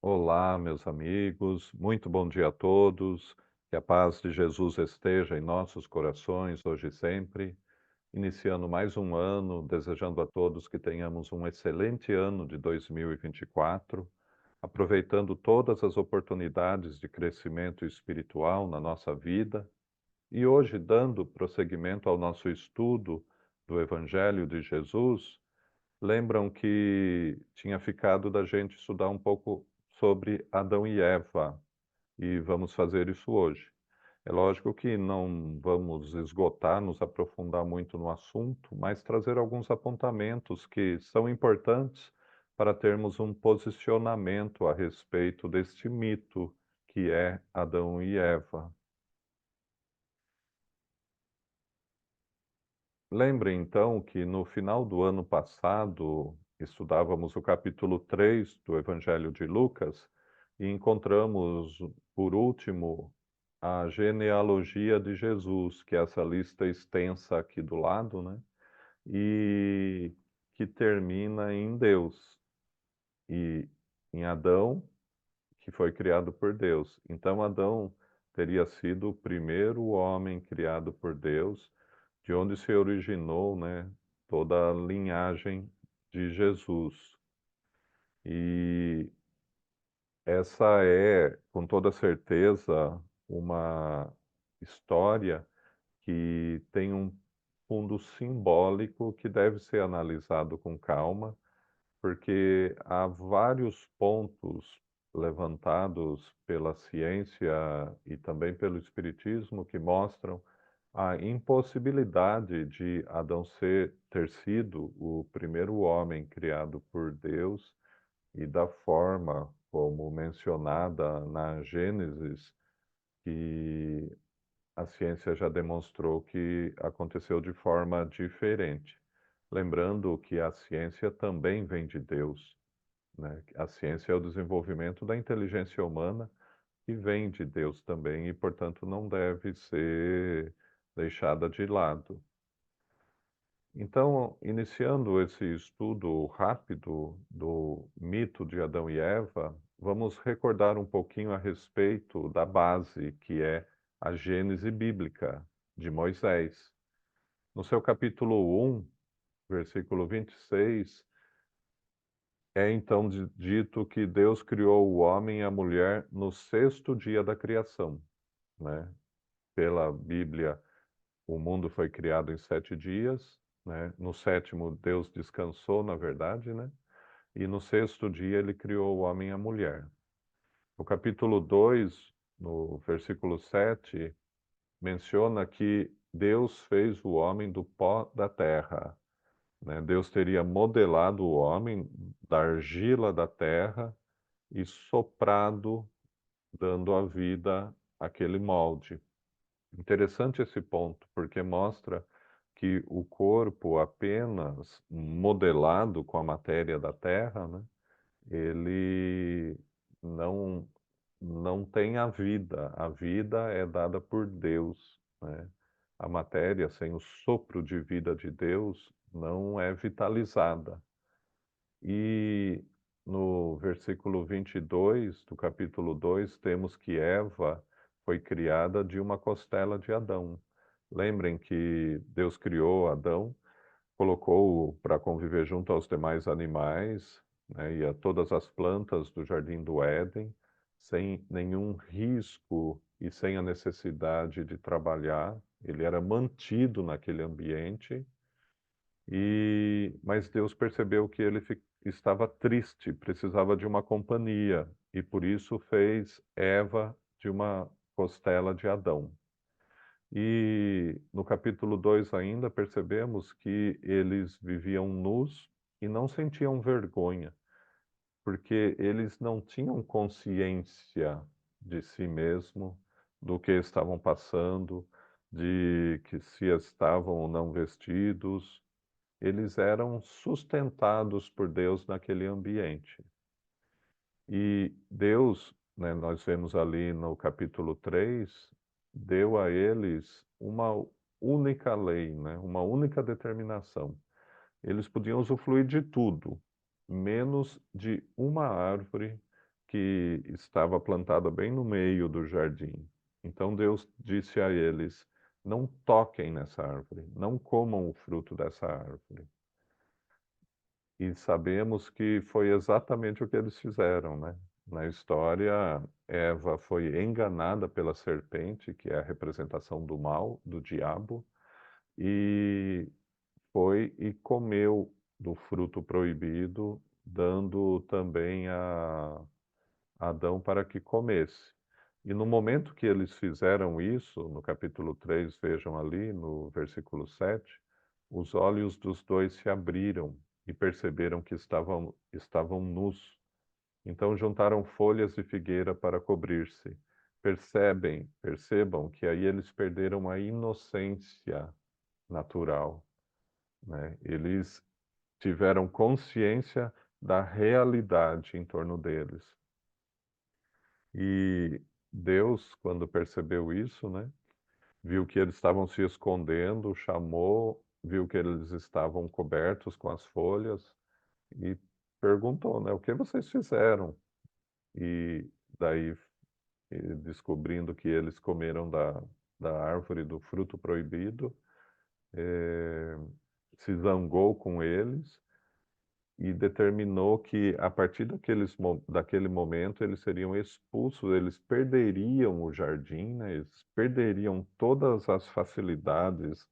Olá, meus amigos, muito bom dia a todos. Que a paz de Jesus esteja em nossos corações hoje e sempre. Iniciando mais um ano, desejando a todos que tenhamos um excelente ano de 2024, aproveitando todas as oportunidades de crescimento espiritual na nossa vida e hoje dando prosseguimento ao nosso estudo do Evangelho de Jesus. Lembram que tinha ficado da gente estudar um pouco sobre Adão e Eva, e vamos fazer isso hoje. É lógico que não vamos esgotar, nos aprofundar muito no assunto, mas trazer alguns apontamentos que são importantes para termos um posicionamento a respeito deste mito que é Adão e Eva. Lembrem então que no final do ano passado estudávamos o capítulo 3 do Evangelho de Lucas e encontramos, por último, a genealogia de Jesus, que é essa lista extensa aqui do lado, né? E que termina em Deus e em Adão, que foi criado por Deus. Então, Adão teria sido o primeiro homem criado por Deus, de onde se originou, né, toda a linhagem de Jesus. E essa é, com toda certeza, uma história que tem um fundo simbólico que deve ser analisado com calma, porque há vários pontos levantados pela ciência e também pelo espiritismo que mostram a impossibilidade de Adão ter sido o primeiro homem criado por Deus e da forma como mencionada na Gênesis, que a ciência já demonstrou que aconteceu de forma diferente. Lembrando que a ciência também vem de Deus, né? A ciência é o desenvolvimento da inteligência humana que vem de Deus também e, portanto, não deve ser deixada de lado. Então, iniciando esse estudo rápido do mito de Adão e Eva, vamos recordar um pouquinho a respeito da base, que é a Gênese bíblica de Moisés. No seu capítulo 1, versículo 26, é então dito que Deus criou o homem e a mulher no sexto dia da criação, né? Pela Bíblia, o mundo foi criado em 7 dias, né? No sétimo, Deus descansou, na verdade, né? E no sexto dia, ele criou o homem e a mulher. No capítulo 2, no versículo 7, menciona que Deus fez o homem do pó da terra, né? Deus teria modelado o homem da argila da terra e soprado, dando a vida àquele molde. Interessante esse ponto, porque mostra que o corpo apenas modelado com a matéria da terra, né, ele não, não tem a vida. A vida é dada por Deus, né? A matéria, sem o sopro de vida de Deus, não é vitalizada. E no versículo 22 do capítulo 2, temos que Eva foi criada de uma costela de Adão. Lembrem que Deus criou Adão, colocou-o para conviver junto aos demais animais, né, e a todas as plantas do jardim do Éden, sem nenhum risco e sem a necessidade de trabalhar. Ele era mantido naquele ambiente mas Deus percebeu que ele estava triste, precisava de uma companhia, e por isso fez Eva de uma costela de Adão. E no capítulo 2 ainda percebemos que eles viviam nus e não sentiam vergonha, porque eles não tinham consciência de si mesmo, do que estavam passando, de que se estavam ou não vestidos. Eles eram sustentados por Deus naquele ambiente. E Deus, né, nós vemos ali no capítulo 3, deu a eles uma única lei, né, uma única determinação. Eles podiam usufruir de tudo, menos de uma árvore que estava plantada bem no meio do jardim. Então Deus disse a eles: não toquem nessa árvore, não comam o fruto dessa árvore. E sabemos que foi exatamente o que eles fizeram, né? Na história, Eva foi enganada pela serpente, que é a representação do mal, do diabo, e foi e comeu do fruto proibido, dando também a Adão para que comesse. E no momento que eles fizeram isso, no capítulo 3, vejam ali, no versículo 7, os olhos dos dois se abriram e perceberam que estavam nus. Então juntaram folhas de figueira para cobrir-se. Percebam que aí eles perderam a inocência natural, né? Eles tiveram consciência da realidade em torno deles. E Deus, quando percebeu isso, né, viu que eles estavam se escondendo, chamou, viu que eles estavam cobertos com as folhas e perguntou, né, o que vocês fizeram? E daí, descobrindo que eles comeram da árvore do fruto proibido, se zangou com eles e determinou que a partir daquele momento eles seriam expulsos, eles perderiam o jardim, né? Eles perderiam todas as facilidades,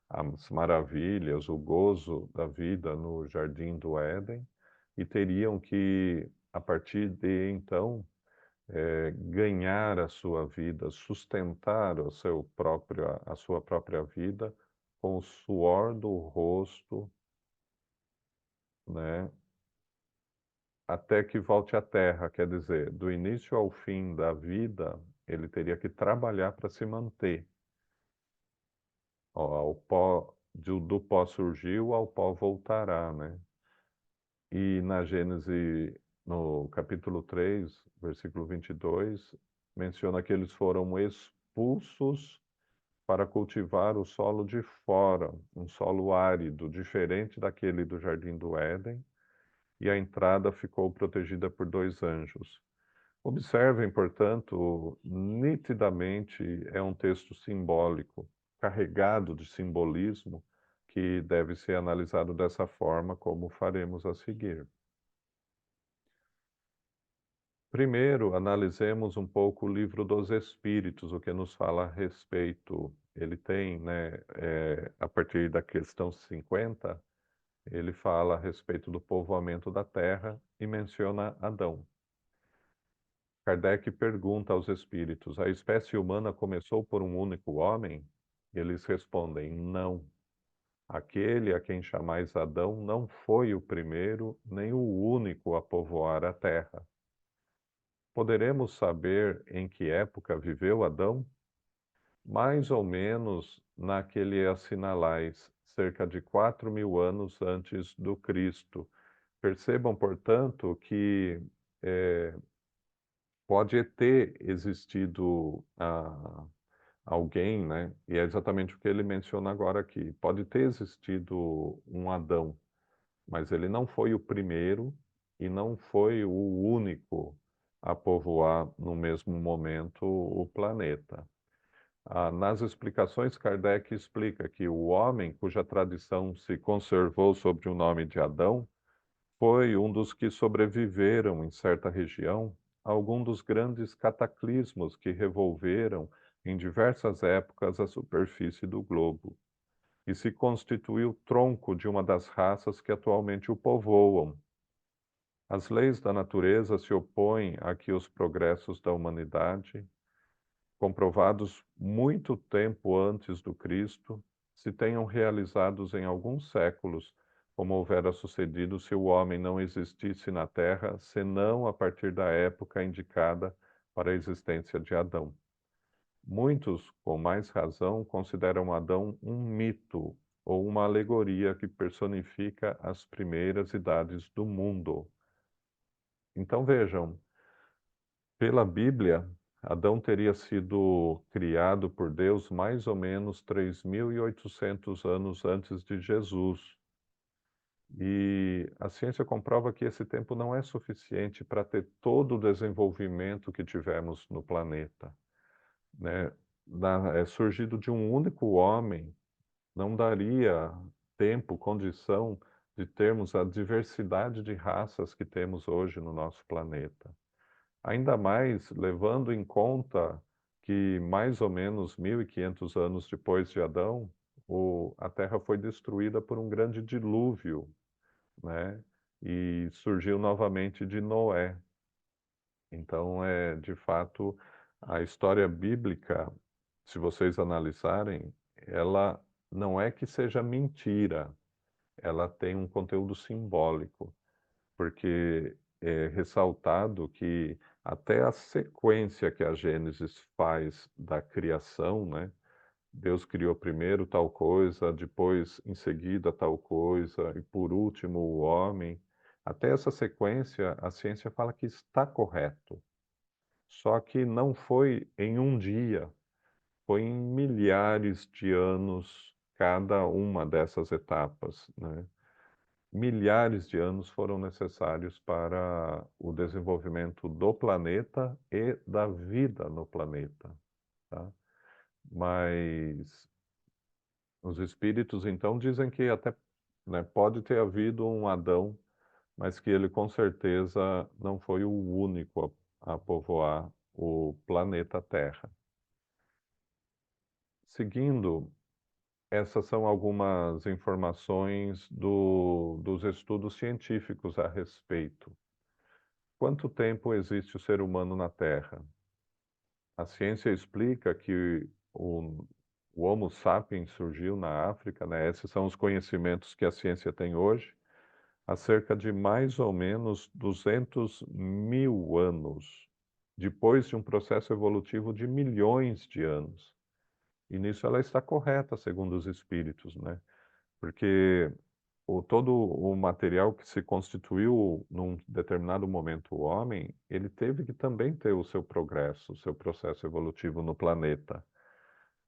as maravilhas, o gozo da vida no jardim do Éden e teriam que, a partir de então, ganhar a sua vida, sustentar a sua própria vida com o suor do rosto, né? Até que volte à terra, quer dizer, do início ao fim da vida, ele teria que trabalhar para se manter. Ó, ao pó, do pó surgiu, ao pó voltará, né? E na Gênesis, no capítulo 3, versículo 22, menciona que eles foram expulsos para cultivar o solo de fora, um solo árido, diferente daquele do Jardim do Éden, e a entrada ficou protegida por 2 anjos. Observem, portanto, nitidamente é um texto simbólico, carregado de simbolismo, que deve ser analisado dessa forma, como faremos a seguir. Primeiro, analisemos um pouco o livro dos Espíritos, o que nos fala a respeito. Ele tem, né, a partir da questão 50, ele fala a respeito do povoamento da Terra e menciona Adão. Kardec pergunta aos espíritos: a espécie humana começou por um único homem? Eles respondem: não. Aquele a quem chamais Adão não foi o primeiro nem o único a povoar a terra. Poderemos saber em que época viveu Adão? Mais ou menos naquele assinalais, cerca de 4.000 anos antes do Cristo. Percebam, portanto, que pode ter existido alguém, né? E é exatamente o que ele menciona agora aqui. Pode ter existido um Adão, mas ele não foi o primeiro e não foi o único a povoar no mesmo momento o planeta. Nas explicações, Kardec explica que o homem cuja tradição se conservou sob o nome de Adão foi um dos que sobreviveram em certa região a algum dos grandes cataclismos que revolveram em diversas épocas a superfície do globo, e se constituiu tronco de uma das raças que atualmente o povoam. As leis da natureza se opõem a que os progressos da humanidade, comprovados muito tempo antes do Cristo, se tenham realizados em alguns séculos, como houvera sucedido se o homem não existisse na Terra, senão a partir da época indicada para a existência de Adão. Muitos, com mais razão, consideram Adão um mito ou uma alegoria que personifica as primeiras idades do mundo. Então vejam, pela Bíblia, Adão teria sido criado por Deus mais ou menos 3.800 anos antes de Jesus. E a ciência comprova que esse tempo não é suficiente para ter todo o desenvolvimento que tivemos no planeta, né? Surgido de um único homem, não daria tempo, condição de termos a diversidade de raças que temos hoje no nosso planeta. Ainda mais levando em conta que mais ou menos 1500 anos depois de Adão, a Terra foi destruída por um grande dilúvio, né? E surgiu novamente de Noé. Então, de fato, a história bíblica, se vocês analisarem, ela não é que seja mentira, ela tem um conteúdo simbólico, porque é ressaltado que até a sequência que a Gênesis faz da criação, né? Deus criou primeiro tal coisa, depois, em seguida, tal coisa, e por último, o homem. Até essa sequência, a ciência fala que está correto. Só que não foi em um dia, foi em milhares de anos cada uma dessas etapas, né? Milhares de anos foram necessários para o desenvolvimento do planeta e da vida no planeta, tá? Mas os espíritos, então, dizem que até, né, pode ter havido um Adão, mas que ele com certeza não foi o único a povoar o planeta Terra. Seguindo, essas são algumas informações dos estudos científicos a respeito. Quanto tempo existe o ser humano na Terra? A ciência explica que o Homo sapiens surgiu na África, né? Esses são os conhecimentos que a ciência tem hoje, há cerca de mais ou menos 200 mil anos, depois de um processo evolutivo de milhões de anos. E nisso ela está correta, segundo os espíritos, né? Porque todo o material que se constituiu num determinado momento o homem, ele teve que também ter o seu progresso, o seu processo evolutivo no planeta.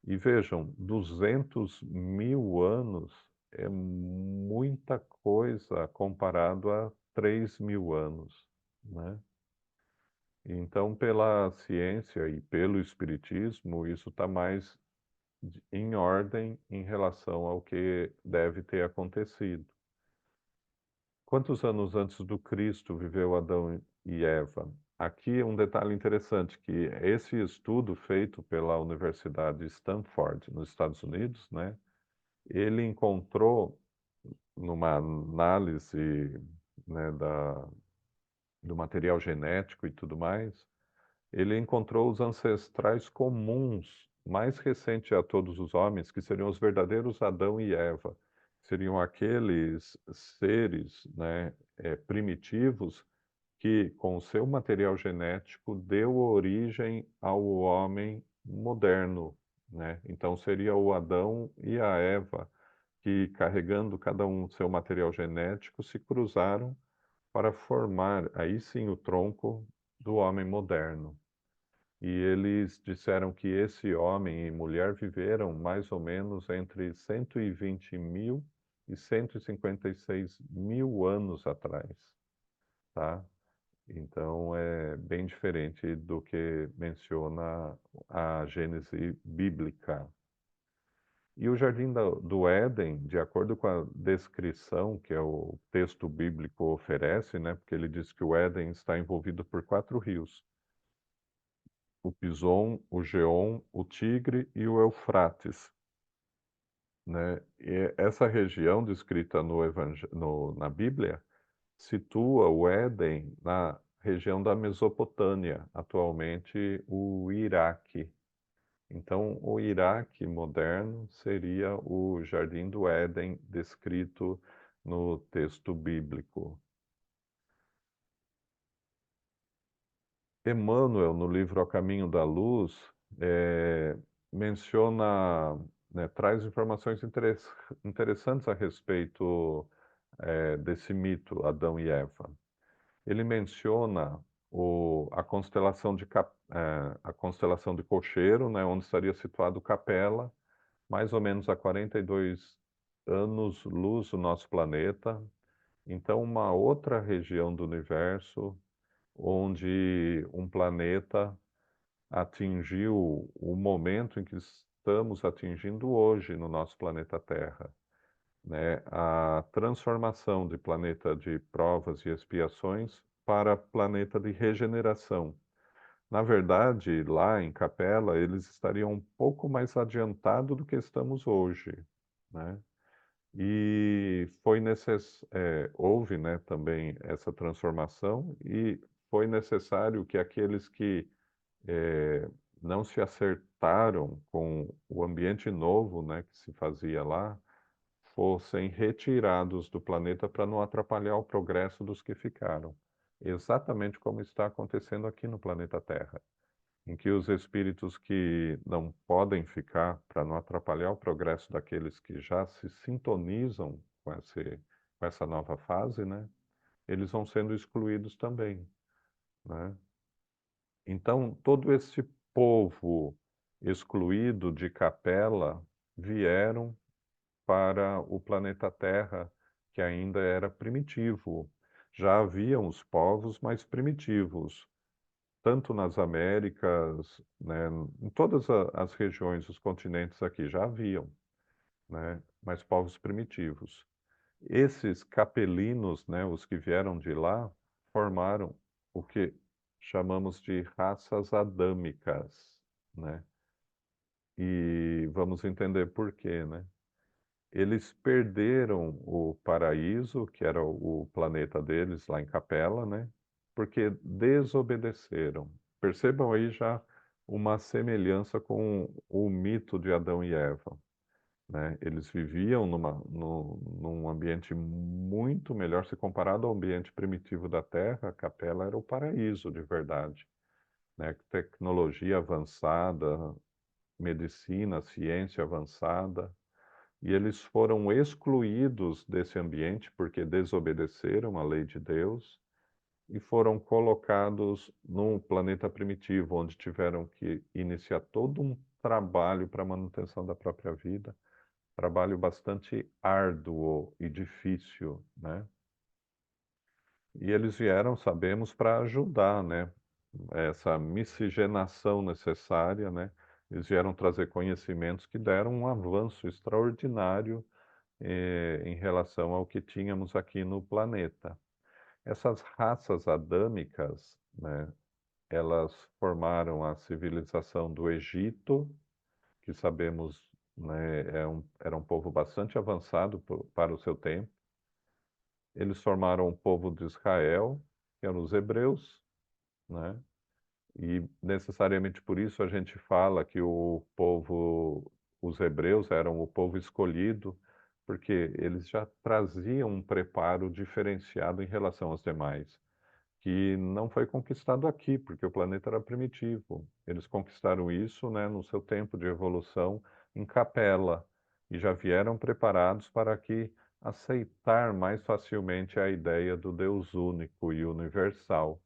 E vejam, 200 mil anos é muita coisa comparado a 3 mil anos, né? Então, pela ciência e pelo espiritismo, isso está mais em ordem em relação ao que deve ter acontecido. Quantos anos antes do Cristo viveu Adão e Eva? Aqui um detalhe interessante, que esse estudo feito pela Universidade Stanford, nos Estados Unidos, né, ele encontrou, numa análise, né, do material genético e tudo mais, ele encontrou os ancestrais comuns mais recentes a todos os homens, que seriam os verdadeiros Adão e Eva. Seriam aqueles seres, né, primitivos que, com o seu material genético, deu origem ao homem moderno, né? Então seria o Adão e a Eva que, carregando cada um seu material genético, se cruzaram para formar aí sim o tronco do homem moderno. E eles disseram que esse homem e mulher viveram mais ou menos entre 120 mil e 156 mil anos atrás, tá? Então é bem diferente do que menciona a Gênese bíblica. E o Jardim do Éden, de acordo com a descrição que o texto bíblico oferece, né, porque ele diz que o Éden está envolvido por 4 rios: o Pison, o Geom, o Tigre e o Eufrates, né? E essa região descrita na Bíblia situa o Éden na região da Mesopotâmia, atualmente o Iraque. Então, o Iraque moderno seria o Jardim do Éden descrito no texto bíblico. Emmanuel, no livro A Caminho da Luz, menciona, né, traz informações interessantes a respeito desse mito, Adão e Eva. Ele menciona a constelação de Cocheiro, né, onde estaria situado Capela, mais ou menos a 42 anos-luz do nosso planeta. Então, uma outra região do universo onde um planeta atingiu o momento em que estamos atingindo hoje no nosso planeta Terra, né? A transformação de planeta de provas e expiações para planeta de regeneração. Na verdade, lá em Capela, eles estariam um pouco mais adiantado do que estamos hoje, né? E houve, né, também essa transformação e foi necessário que aqueles que eh, não se acertaram com o ambiente novo, né, que se fazia lá, fossem retirados do planeta para não atrapalhar o progresso dos que ficaram. Exatamente como está acontecendo aqui no planeta Terra, em que os espíritos que não podem ficar para não atrapalhar o progresso daqueles que já se sintonizam com essa nova fase, né? Eles vão sendo excluídos também, né? Então, todo esse povo excluído de Capela vieram para o planeta Terra, que ainda era primitivo. Já haviam os povos mais primitivos, tanto nas Américas, né, em todas as regiões, os continentes aqui já haviam, né, mas povos primitivos. Esses capelinos, né, os que vieram de lá, formaram o que chamamos de raças adâmicas, né? E vamos entender por quê, né? Eles perderam o paraíso, que era o planeta deles lá em Capela, né? Porque desobedeceram. Percebam aí já uma semelhança com o mito de Adão e Eva, né? Eles viviam num ambiente muito melhor, se comparado ao ambiente primitivo da Terra, a Capela era o paraíso de verdade, né? Tecnologia avançada, medicina, ciência avançada, e eles foram excluídos desse ambiente porque desobedeceram à lei de Deus e foram colocados num planeta primitivo, onde tiveram que iniciar todo um trabalho para a manutenção da própria vida, trabalho bastante árduo e difícil, né? E eles vieram, sabemos, para ajudar, né? Essa miscigenação necessária, né? Eles vieram trazer conhecimentos que deram um avanço extraordinário em relação ao que tínhamos aqui no planeta. Essas raças adâmicas, né, elas formaram a civilização do Egito, que sabemos, né, era um povo bastante avançado para o seu tempo. Eles formaram o povo de Israel, que eram os hebreus, né? E necessariamente por isso a gente fala que os hebreus eram o povo escolhido, porque eles já traziam um preparo diferenciado em relação aos demais, que não foi conquistado aqui, porque o planeta era primitivo. Eles conquistaram isso, né, no seu tempo de evolução em Capela, e já vieram preparados para que aceitar mais facilmente a ideia do Deus único e universal.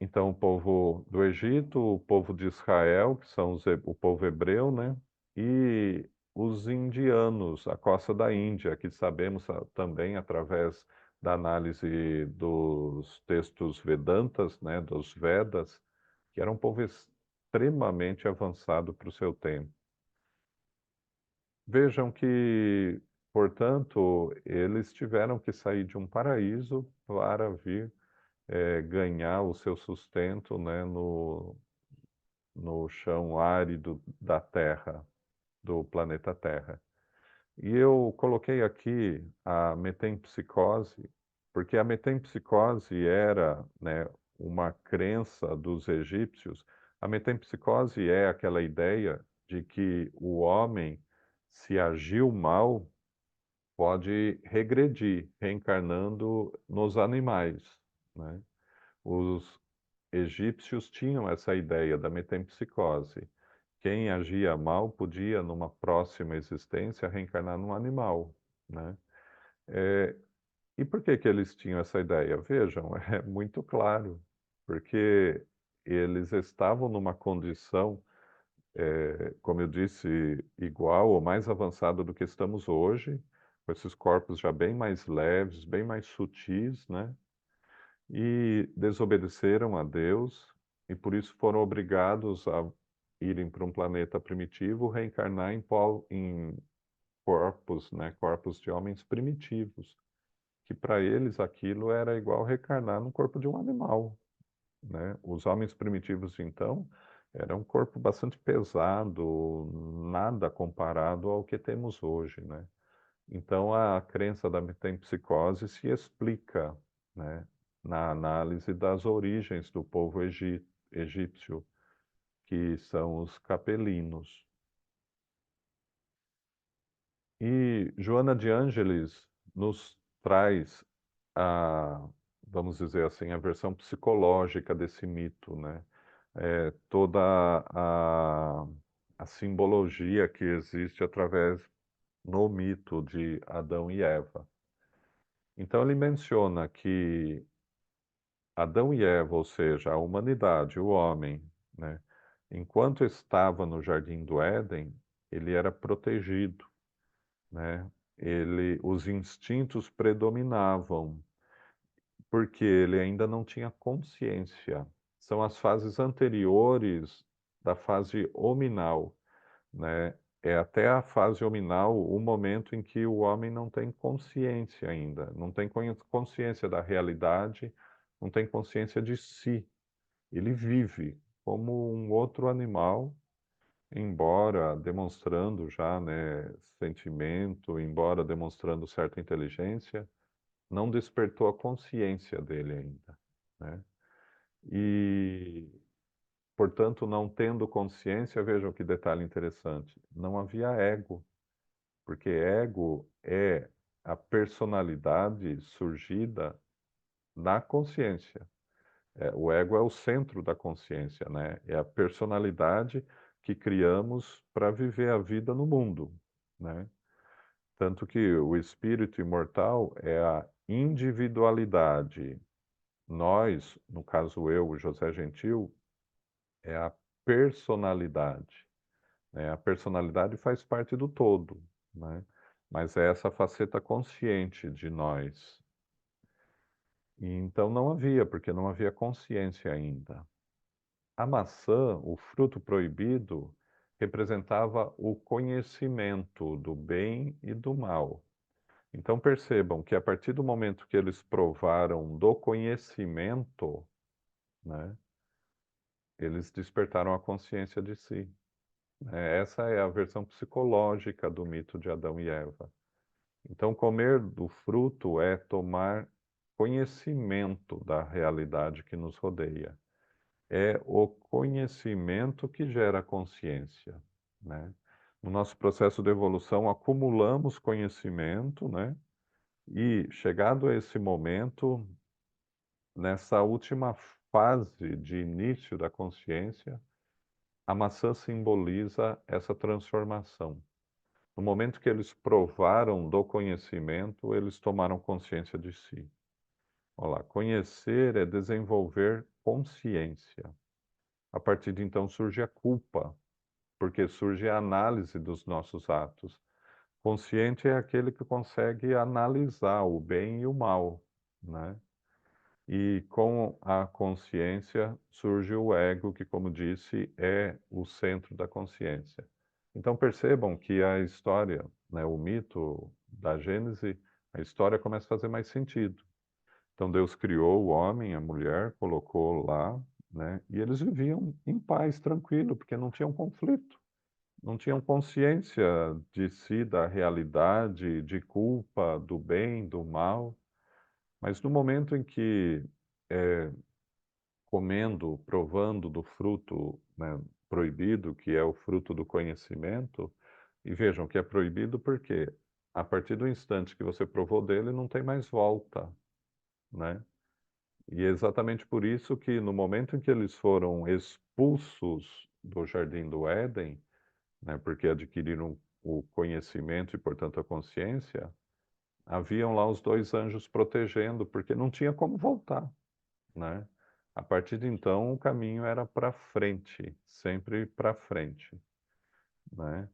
Então, o povo do Egito, o povo de Israel, que são o povo hebreu, né? E os indianos, a costa da Índia, que sabemos também através da análise dos textos Vedantas, né? Dos Vedas, que era um povo extremamente avançado para o seu tempo. Vejam que, portanto, eles tiveram que sair de um paraíso para vir ganhar o seu sustento, né, no chão árido da Terra, do planeta Terra. E eu coloquei aqui a metempsicose, porque a metempsicose era, né, uma crença dos egípcios. A metempsicose é aquela ideia de que o homem, se agiu mal, pode regredir, reencarnando nos animais, né? Os egípcios tinham essa ideia da metempsicose. Quem agia mal podia, numa próxima existência, reencarnar num animal, né? E por que que eles tinham essa ideia? Vejam, é muito claro, porque eles estavam numa condição, como eu disse, igual ou mais avançada do que estamos hoje, com esses corpos já bem mais leves, bem mais sutis, né? E desobedeceram a Deus e por isso foram obrigados a irem para um planeta primitivo, reencarnar em corpos, né? Corpos de homens primitivos, que para eles aquilo era igual reencarnar no corpo de um animal, né? Os homens primitivos, então, era um corpo bastante pesado, nada comparado ao que temos hoje, né? Então, a crença da metempsicose se explica, né, na análise das origens do povo egípcio, que são os capelinos. E Joana de Ângeles nos traz a, vamos dizer assim, a versão psicológica desse mito, né? Toda a simbologia que existe através no mito de Adão e Eva. Então ele menciona que Adão e Eva, ou seja, a humanidade, o homem, né, enquanto estava no Jardim do Éden, ele era protegido, né? Os instintos predominavam, porque ele ainda não tinha consciência. São as fases anteriores da fase hominal, né? É até a fase hominal o momento em que o homem não tem consciência ainda, não tem consciência da realidade, não tem consciência de si. Ele vive como um outro animal, embora demonstrando já, né, sentimento, embora demonstrando certa inteligência, não despertou a consciência dele ainda, né? E, portanto, não tendo consciência, vejam que detalhe interessante, não havia ego, porque ego é a personalidade surgida na consciência. O ego é o centro da consciência, né? É a personalidade que criamos para viver a vida no mundo, né? Tanto que o espírito imortal é a individualidade. Nós, no caso eu, o José Gentil, é a personalidade, né? A personalidade faz parte do todo, né? Mas é essa faceta consciente de nós. E então não havia, porque não havia consciência ainda. A maçã, o fruto proibido, representava o conhecimento do bem e do mal. Então percebam que a partir do momento que eles provaram do conhecimento, né, eles despertaram a consciência de si. Essa é a versão psicológica do mito de Adão e Eva. Então, comer do fruto é tomar conhecimento da realidade que nos rodeia. É o conhecimento que gera consciência, né? No nosso processo de evolução, acumulamos conhecimento, né? E chegado a esse momento, nessa última fase de início da consciência, a maçã simboliza essa transformação. No momento que eles provaram do conhecimento, eles tomaram consciência de si. Olha lá, conhecer é desenvolver consciência. A partir de então surge a culpa, porque surge a análise dos nossos atos. Consciente é aquele que consegue analisar o bem e o mal, né? E com a consciência surge o ego, que, como disse, é o centro da consciência. Então percebam que a história, né, o mito da Gênese, a história começa a fazer mais sentido. Então Deus criou o homem, a mulher, colocou lá, né, e eles viviam em paz, tranquilo, porque não tinham conflito, não tinham consciência de si, da realidade, de culpa, do bem, do mal. Mas no momento em que comendo, provando do fruto, né, proibido, que é o fruto do conhecimento, e vejam que é proibido porque a partir do instante que você provou dele, não tem mais volta, né? E é exatamente por isso que no momento em que eles foram expulsos do Jardim do Éden, né, porque adquiriram o conhecimento e, portanto, a consciência, haviam lá os dois anjos protegendo, porque não tinha como voltar, né? A partir de então, o caminho era para frente, sempre para frente, né?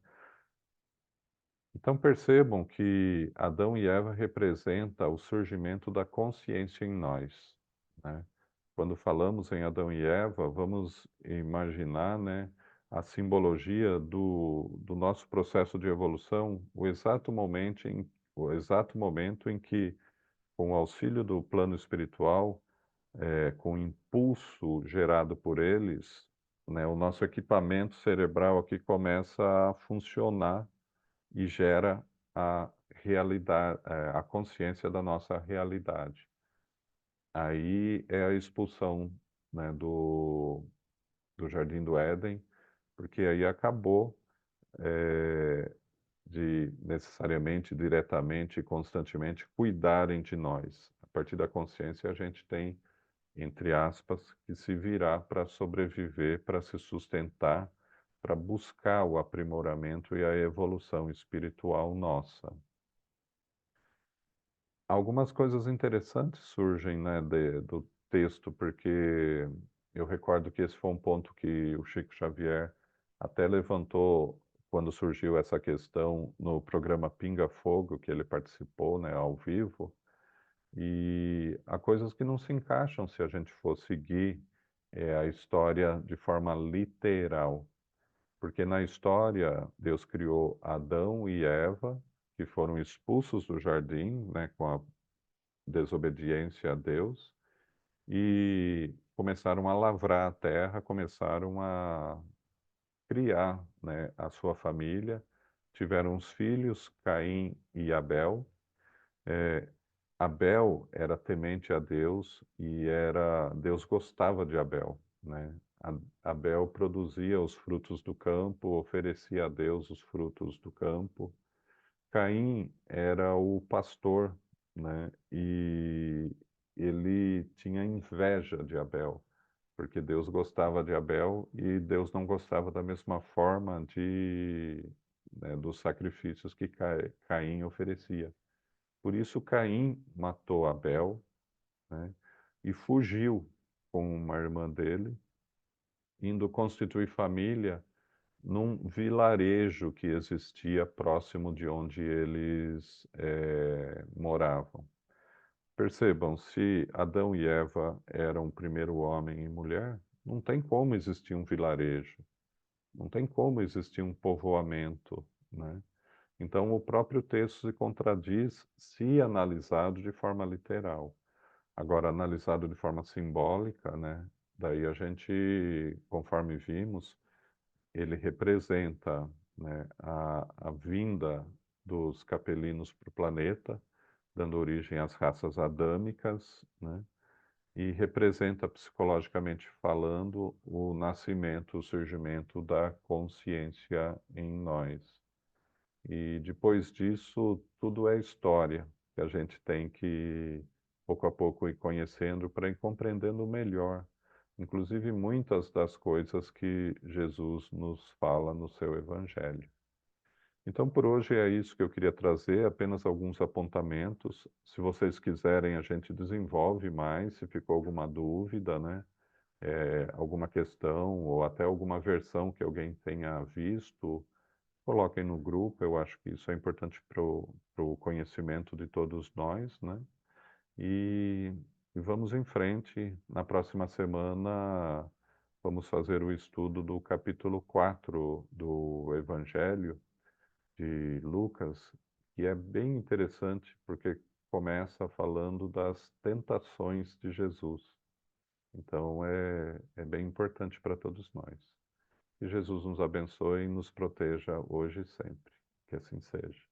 Então percebam que Adão e Eva representa o surgimento da consciência em nós, né? Quando falamos em Adão e Eva, vamos imaginar, né, a simbologia do nosso processo de evolução, o exato momento em que, com o auxílio do plano espiritual, com o impulso gerado por eles, né, o nosso equipamento cerebral aqui começa a funcionar e gera a realidade, a consciência da nossa realidade. Aí é a expulsão, né, do Jardim do Éden, porque aí acabou de necessariamente, diretamente e constantemente cuidarem de nós. A partir da consciência a gente tem, entre aspas, que se virar para sobreviver, para se sustentar, para buscar o aprimoramento e a evolução espiritual nossa. Algumas coisas interessantes surgem, né, do texto, porque eu recordo que esse foi um ponto que o Chico Xavier até levantou quando surgiu essa questão no programa Pinga Fogo, que ele participou, né, ao vivo, e há coisas que não se encaixam se a gente for seguir a história de forma literal. Porque na história, Deus criou Adão e Eva, que foram expulsos do jardim, né, com a desobediência a Deus, e começaram a lavrar a terra, começaram a criar, né, a sua família, tiveram os filhos, Caim e Abel. Abel era temente a Deus e Deus gostava de Abel, né? Abel produzia os frutos do campo, oferecia a Deus os frutos do campo. Caim era o pastor, né? E ele tinha inveja de Abel, porque Deus gostava de Abel e Deus não gostava da mesma forma né, dos sacrifícios que Caim oferecia. Por isso Caim matou Abel, né? E fugiu com uma irmã dele, indo constituir família num vilarejo que existia próximo de onde eles moravam. Percebam, se Adão e Eva eram o primeiro homem e mulher, não tem como existir um vilarejo, não tem como existir um povoamento, né? Então, o próprio texto se contradiz se analisado de forma literal. Agora, analisado de forma simbólica, né? Daí a gente, conforme vimos, ele representa, né, a vinda dos capelinos para o planeta, dando origem às raças adâmicas, né, e representa, psicologicamente falando, o nascimento, o surgimento da consciência em nós. E depois disso, tudo é história, que a gente tem que, pouco a pouco, ir conhecendo para ir compreendendo melhor, inclusive muitas das coisas que Jesus nos fala no seu Evangelho. Então, por hoje é isso que eu queria trazer, apenas alguns apontamentos. Se vocês quiserem, a gente desenvolve mais, se ficou alguma dúvida, né? Alguma questão ou até alguma versão que alguém tenha visto, coloquem no grupo. Eu acho que isso é importante para o conhecimento de todos nós, né? E, e vamos em frente. Na próxima semana, vamos fazer o estudo do capítulo 4 do Evangelho de Lucas, que é bem interessante, porque começa falando das tentações de Jesus. Então, é bem importante para todos nós. Que Jesus nos abençoe e nos proteja hoje e sempre. Que assim seja.